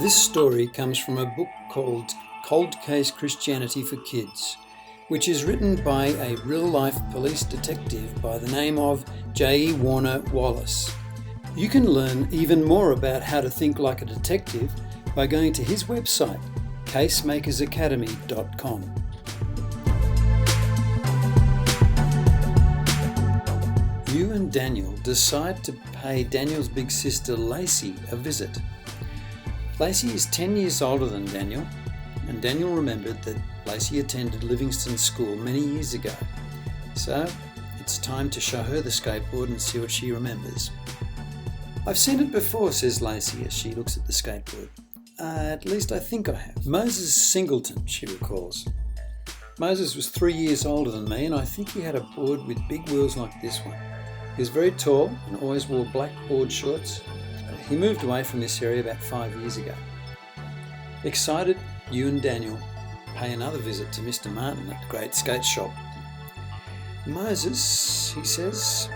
This story comes from a book called Cold Case Christianity for Kids, which is written by a real-life police detective by the name of J. Warner Wallace. You can learn even more about how to think like a detective by going to his website, casemakersacademy.com. You and Daniel decide to pay Daniel's big sister Lacey a visit. Lacey is 10 years older than Daniel, and Daniel remembered that Lacey attended Livingston School many years ago. So it's time to show her the skateboard and see what she remembers. "I've seen it before," says Lacey as she looks at the skateboard. At least I think I have. Moses Singleton, she recalls. Moses was 3 years older than me, and I think he had a board with big wheels like this one. He was very tall and always wore black board shorts. He moved away from this area about 5 years ago. Excited, you and Daniel pay another visit to Mr. Martin at the great skate shop. "Moses," he says,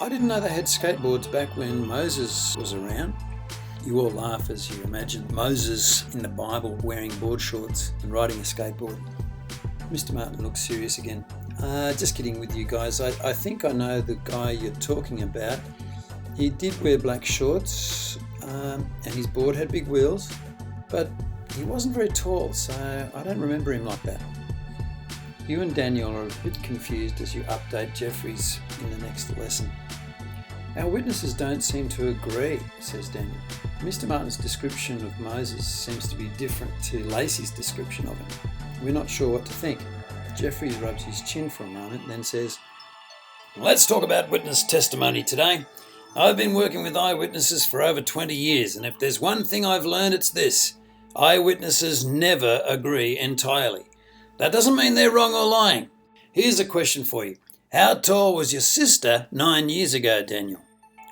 "I didn't know they had skateboards back when Moses was around." You all laugh as you imagine Moses in the Bible wearing board shorts and riding a skateboard. Mr. Martin looks serious again. Just kidding with you guys. I think I know the guy you're talking about. He did wear black shorts and his board had big wheels, but he wasn't very tall, so I don't remember him like that." You and Daniel are a bit confused as you update Jeffries in the next lesson. "Our witnesses don't seem to agree," says Daniel. "Mr. Martin's description of Moses seems to be different to Lacey's description of him. We're not sure what to think." Jeffries rubs his chin for a moment, then says, "Let's talk about witness testimony today. I've been working with eyewitnesses for over 20 years, and if there's one thing I've learned, it's this. Eyewitnesses never agree entirely. That doesn't mean they're wrong or lying. Here's a question for you. How tall was your sister 9 years ago, Daniel?"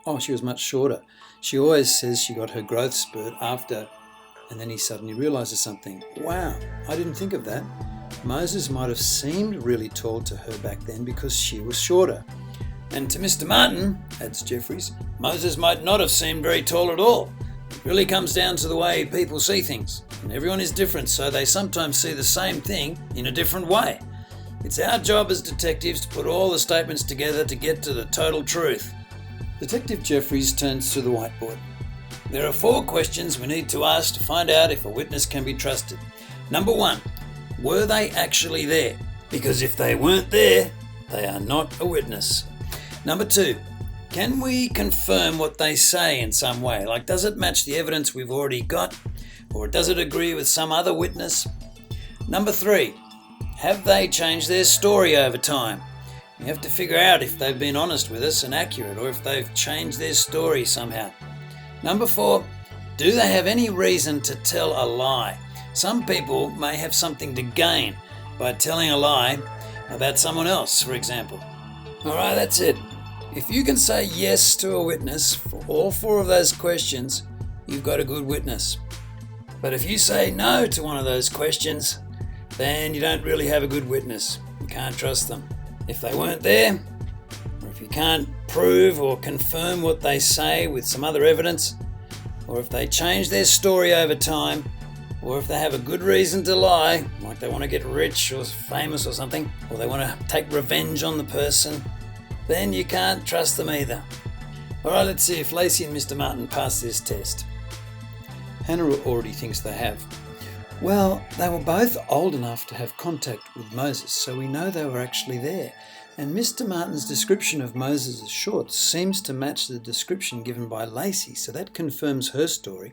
"Oh, she was much shorter. She always says she got her growth spurt after..." And then he suddenly realises something. "Wow, I didn't think of that. Moses might have seemed really tall to her back then because she was shorter. And to Mr. Martin," adds Jeffries, "Moses might not have seemed very tall at all. It really comes down to the way people see things. And everyone is different, so they sometimes see the same thing in a different way. It's our job as detectives to put all the statements together to get to the total truth." Detective Jeffries turns to the whiteboard. "There are 4 questions we need to ask to find out if a witness can be trusted. Number 1, were they actually there? Because if they weren't there, they are not a witness. Number 2, can we confirm what they say in some way? Like, does it match the evidence we've already got? Or does it agree with some other witness? Number 3, have they changed their story over time? We have to figure out if they've been honest with us and accurate, or if they've changed their story somehow. Number 4, do they have any reason to tell a lie? Some people may have something to gain by telling a lie about someone else, for example." All right, that's it. If you can say yes to a witness for all 4 of those questions, you've got a good witness. But if you say no to one of those questions, then you don't really have a good witness. You can't trust them. If they weren't there, or if you can't prove or confirm what they say with some other evidence, or if they change their story over time, or if they have a good reason to lie, like they want to get rich or famous or something, or they want to take revenge on the person, then you can't trust them either. All right, let's see if Lacey and Mr. Martin pass this test. Hannah already thinks they have. "Well, they were both old enough to have contact with Moses, so we know they were actually there. And Mr. Martin's description of Moses' shorts seems to match the description given by Lacey, so that confirms her story."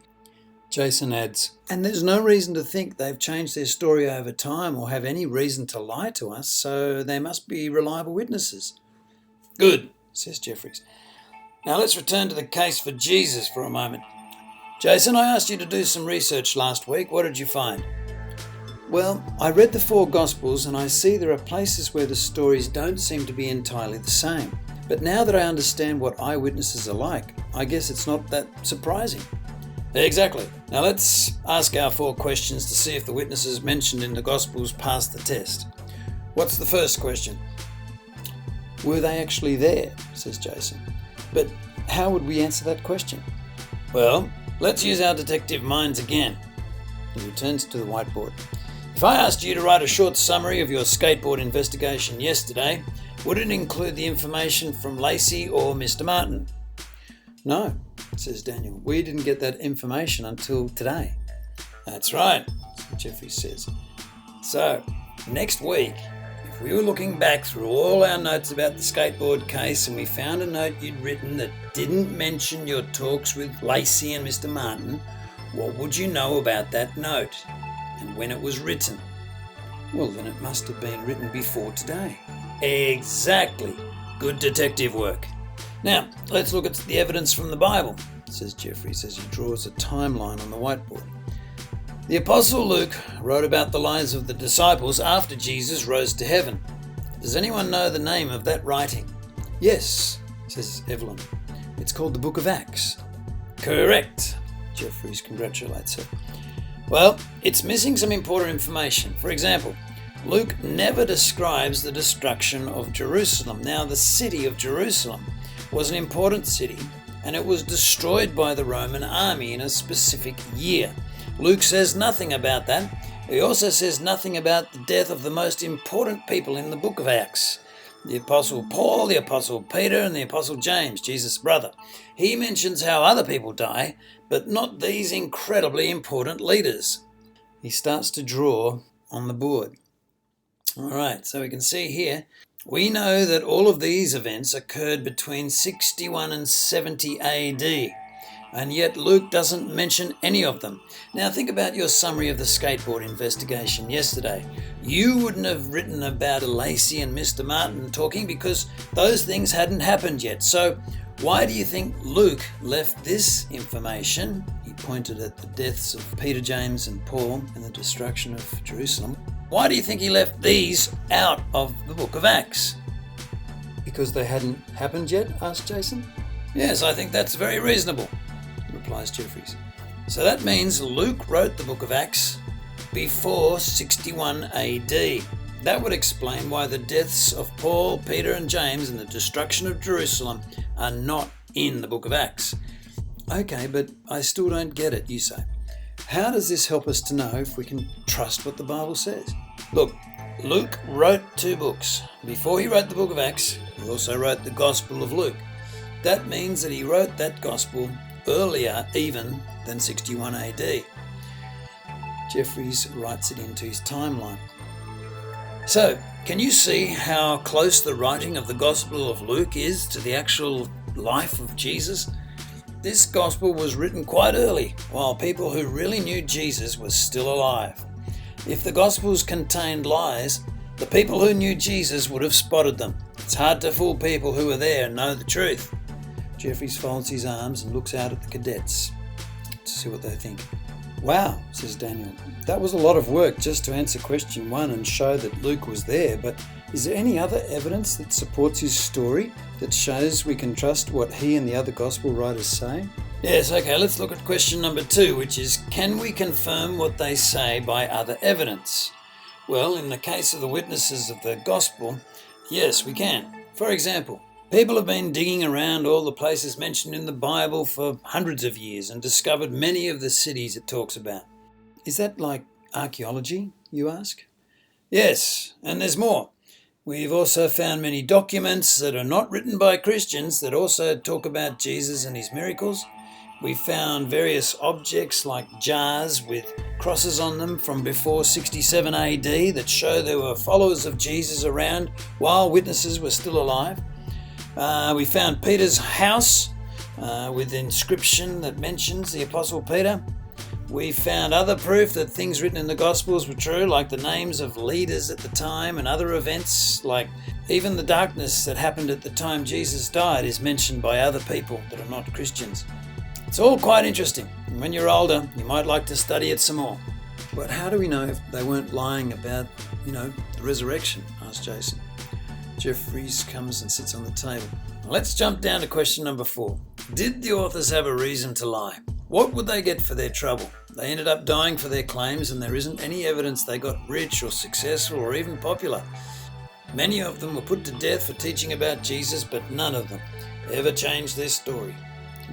Jason adds, "And there's no reason to think they've changed their story over time or have any reason to lie to us, so they must be reliable witnesses." "Good," says Jeffries. "Now let's return to the case for Jesus for a moment. Jason, I asked you to do some research last week. What did you find?" "Well, I read the 4 Gospels and I see there are places where the stories don't seem to be entirely the same. But now that I understand what eyewitnesses are like, I guess it's not that surprising." "Exactly. Now let's ask our 4 questions to see if the witnesses mentioned in the Gospels pass the test. What's the first question?" "Were they actually there?" says Jason. "But how would we answer that question?" "Well, Let's use our detective minds again. He returns to the whiteboard. If I asked you to write a short summary of your skateboard investigation yesterday, would it include the information from Lacey or Mr. Martin? No, says Daniel. We didn't get that information until today. That's right, Jeffrey says. So, next week, if we were looking back through all our notes about the skateboard case and we found a note you'd written that didn't mention your talks with Lacey and Mr. Martin, what would you know about that note and when it was written? Well, then it must have been written before today. Exactly. Good detective work. Now, let's look at the evidence from the Bible, says Jeffrey as he draws a timeline on the whiteboard. The Apostle Luke wrote about the lives of the disciples after Jesus rose to heaven. Does anyone know the name of that writing? Yes, says Evelyn. It's called the Book of Acts. Correct. Jeffries congratulates her. Well, it's missing some important information. For example, Luke never describes the destruction of Jerusalem. Now, the city of Jerusalem was an important city, and it was destroyed by the Roman army in a specific year. Luke says nothing about that. He also says nothing about the death of the most important people in the book of Acts. The Apostle Paul, the Apostle Peter, and the Apostle James, Jesus' brother. He mentions how other people die, but not these incredibly important leaders. He starts to draw on the board. All right, so we can see here, we know that all of these events occurred between 61 and 70 AD. And yet Luke doesn't mention any of them. Now think about your summary of the skateboard investigation yesterday. You wouldn't have written about Lacey and Mr. Martin talking because those things hadn't happened yet. So why do you think Luke left this information? He pointed at the deaths of Peter, James and Paul and the destruction of Jerusalem. Why do you think he left these out of the book of Acts? Because they hadn't happened yet? Asked Jason. Yes, I think that's very reasonable, replies Jeffries. So that means Luke wrote the book of Acts before 61 AD. That would explain why the deaths of Paul, Peter and James and the destruction of Jerusalem are not in the book of Acts. Okay, but I still don't get it, you say. How does this help us to know if we can trust what the Bible says? Look, Luke wrote 2 books. Before he wrote the book of Acts, he also wrote the Gospel of Luke. That means that he wrote that Gospel earlier even than 61 AD. Jeffries writes it into his timeline. So, can you see how close the writing of the Gospel of Luke is to the actual life of Jesus? This Gospel was written quite early, while people who really knew Jesus were still alive. If the Gospels contained lies, the people who knew Jesus would have spotted them. It's hard to fool people who are there and know the truth. Jeffries folds his arms and looks out at the cadets to see what they think. Wow, says Daniel. That was a lot of work just to answer question 1 and show that Luke was there, but is there any other evidence that supports his story that shows we can trust what he and the other gospel writers say? Yes, okay, let's look at question number 2, which is, can we confirm what they say by other evidence? Well, in the case of the witnesses of the gospel, yes, we can. For example, people have been digging around all the places mentioned in the Bible for hundreds of years and discovered many of the cities it talks about. Is that like archaeology, you ask? Yes, and there's more. We've also found many documents that are not written by Christians that also talk about Jesus and his miracles. We found various objects like jars with crosses on them from before 67 AD that show there were followers of Jesus around while witnesses were still alive. We found Peter's house with inscription that mentions the Apostle Peter. We found other proof that things written in the Gospels were true, like the names of leaders at the time and other events, like even the darkness that happened at the time Jesus died is mentioned by other people that are not Christians. It's all quite interesting, and when you're older, you might like to study it some more. But how do we know if they weren't lying about, the resurrection? Asked Jason. Jeffries comes and sits on the table. Let's jump down to question number 4. Did the authors have a reason to lie? What would they get for their trouble? They ended up dying for their claims, and there isn't any evidence they got rich or successful or even popular. Many of them were put to death for teaching about Jesus, but none of them ever changed their story.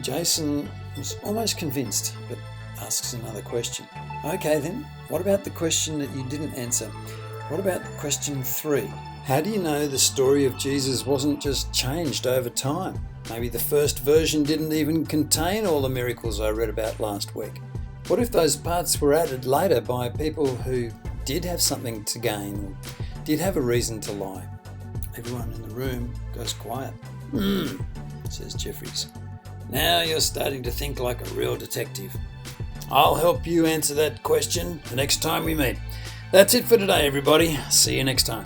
Jason was almost convinced, but asks another question. Okay then, what about the question that you didn't answer? What about question 3? How do you know the story of Jesus wasn't just changed over time? Maybe the first version didn't even contain all the miracles I read about last week. What if those parts were added later by people who did have something to gain or did have a reason to lie? Everyone in the room goes quiet. Says Jeffries. Now you're starting to think like a real detective. I'll help you answer that question the next time we meet. That's it for today, everybody. See you next time.